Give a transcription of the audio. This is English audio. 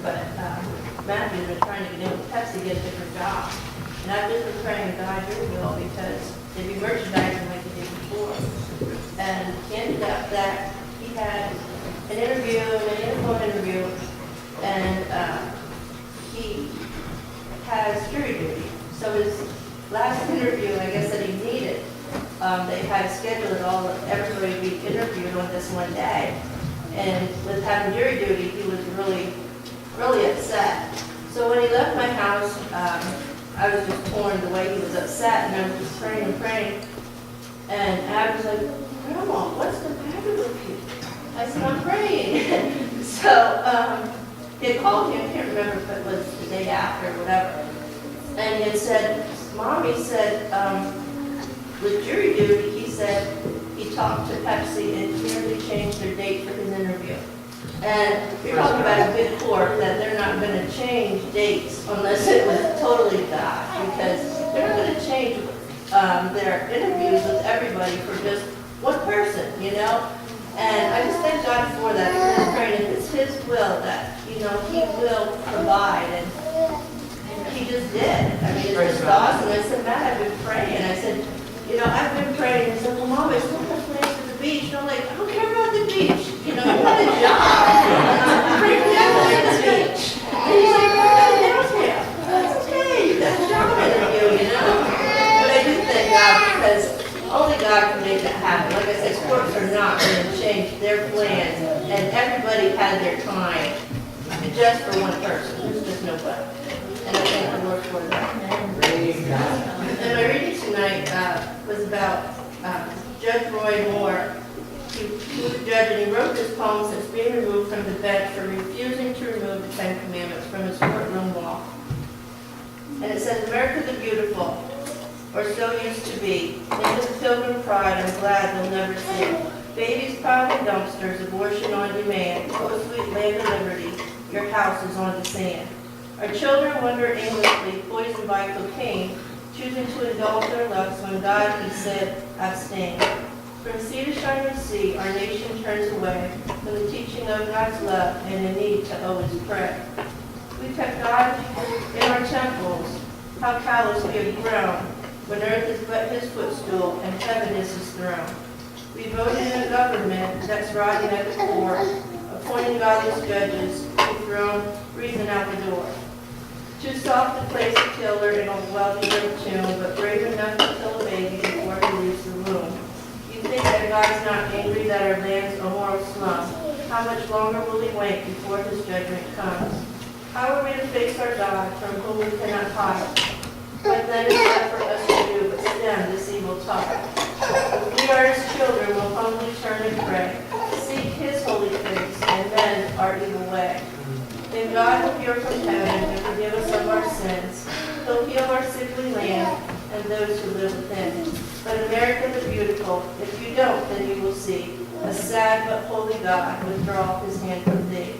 but Matthew's been trying to get in with Pepsi to get a different job. And I've just been praying, God, your will, because they'd be merchandising like they did before. And he ended up that he had an interview, an in-phone interview, and he has jury duty. So his last interview, I guess, that he needed, they had scheduled all everybody to be interviewed on this one day. And with having jury duty, he was really, really upset. So when he left my house, I was just torn the way he was upset, and I was just praying and praying. And I was like, Grandma, what's the matter with you? I said, I'm praying. So he had called me, I can't remember if it was the day after or whatever. And he had said, Mommy said, with jury duty, he said he talked to Pepsi and clearly changed their date for his interview. And you're talking about a good court, that they're not going to change dates unless it was totally God, because they're not going to change their interviews with everybody for just one person, you know? And I just thank God for that. I'm praying if it's His will that, you know, He will provide. And He just did. I mean, it's just awesome. I said, Matt, I've been praying. I said, you know, I've been praying. He said, well, Mom, I still have plans for the beach. And I'm like, I don't care about the beach. You know, you got a job. Bring me out to the beach. And he's like, we're going downtown. That's okay. You got a job interview, you know? But I do thank God, because only God can make that happen. Like I said, courts are not going to change their plans. And everybody had their time just for one person. There's just no way. And I thank the Lord for that. And my reading tonight was about Judge Roy Moore. He was a judge, and he wrote this poem since being removed from the bench for refusing to remove the Ten Commandments from his courtroom wall. And it says, America the Beautiful, or so used to be. Into the pilgrim pride I'm glad they'll never see. Babies piled in dumpsters, abortion on demand. Oh, sweet land of liberty, your house is on the sand. Our children wander aimlessly, poisoned by cocaine, choosing to indulge their lusts when God, He said, abstain. From sea to shining sea, our nation turns away from the teaching of God's love and the need to always pray. We kept God in our temples. How callous we have grown, when earth is but His footstool and heaven is His throne. We voted in a government that's rotting at the core, appointing godless judges who thrown reason out the door. Too soft to place a killer in a well-deserved tomb, but brave enough to kill a baby before he leaves the womb. You think that God's not angry that our land's a moral slum? How much longer will He wait before His judgment comes? How are we to face our God from whom we cannot hide? But then it's left for us to do but stem this evil tide. If we are His children, we'll humbly turn and pray, seek His holy face, and mend our evil way. Then God will hear from heaven and forgive us of our sins. He'll heal our sickly land and those who live within. But America the Beautiful, if you don't, then you will see a sad but holy God withdraw His hand from thee.